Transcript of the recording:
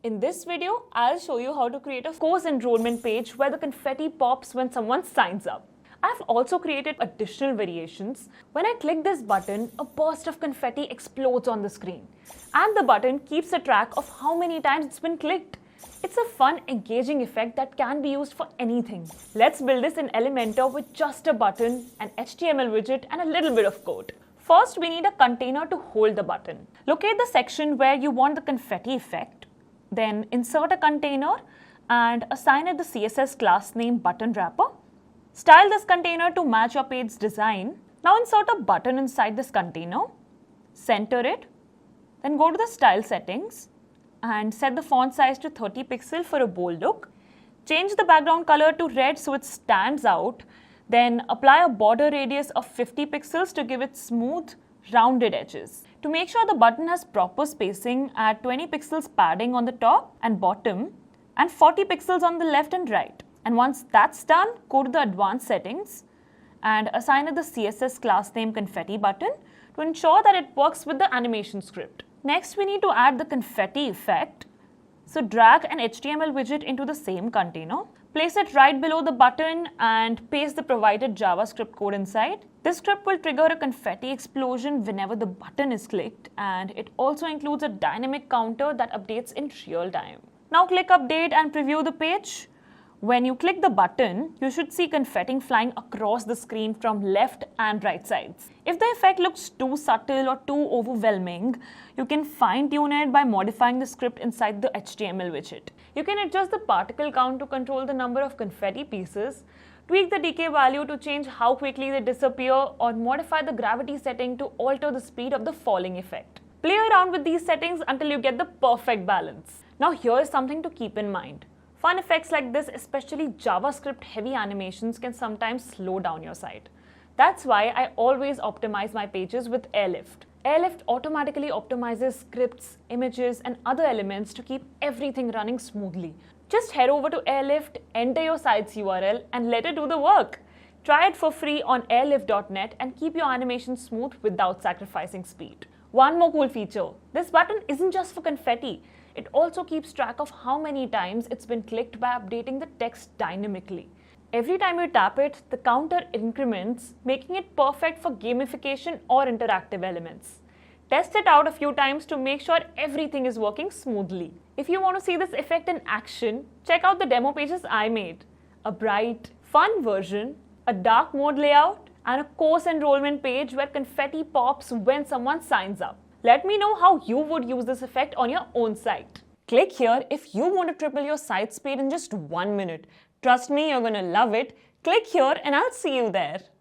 In this video, I'll show you how to create a course enrollment page where the confetti pops when someone signs up. I've also created additional variations. When I click this button, a burst of confetti explodes on the screen. And the button keeps a track of how many times it's been clicked. It's a fun, engaging effect that can be used for anything. Let's build this in Elementor with just a button, an HTML widget, and a little bit of code. First, we need a container to hold the button. Locate the section where you want the confetti effect. Then insert a container and assign it the CSS class name button wrapper. Style this container to match your page's design. Now insert a button inside this container. Center it. Then go to the style settings and set the font size to 30 pixels for a bold look. Change the background color to red so it stands out. Then apply a border radius of 50 pixels to give it smooth, rounded edges. To make sure the button has proper spacing, add 20 pixels padding on the top and bottom and 40 pixels on the left and right. And once that's done, go to the advanced settings and assign it the CSS class name confetti button to ensure that it works with the animation script. Next, we need to add the confetti effect. So drag an HTML widget into the same container. Place it right below the button and paste the provided JavaScript code inside. This script will trigger a confetti explosion whenever the button is clicked, and it also includes a dynamic counter that updates in real time. Now click update and preview the page. When you click the button, you should see confetti flying across the screen from left and right sides. If the effect looks too subtle or too overwhelming, you can fine-tune it by modifying the script inside the HTML widget. You can adjust the particle count to control the number of confetti pieces, tweak the decay value to change how quickly they disappear, or modify the gravity setting to alter the speed of the falling effect. Play around with these settings until you get the perfect balance. Now here is something to keep in mind. Fun effects like this, especially JavaScript-heavy animations, can sometimes slow down your site. That's why I always optimize my pages with Airlift. Airlift automatically optimizes scripts, images, and other elements to keep everything running smoothly. Just head over to Airlift, enter your site's URL, and let it do the work. Try it for free on airlift.net and keep your animation smooth without sacrificing speed. One more cool feature. This button isn't just for confetti. It also keeps track of how many times it's been clicked by updating the text dynamically. Every time you tap it, the counter increments, making it perfect for gamification or interactive elements. Test it out a few times to make sure everything is working smoothly. If you want to see this effect in action, check out the demo pages I made. A bright, fun version, a dark mode layout, and a course enrollment page where confetti pops when someone signs up. Let me know how you would use this effect on your own site. Click here if you want to triple your site speed in just 1 minute. Trust me, you're going to love it. Click here and I'll see you there.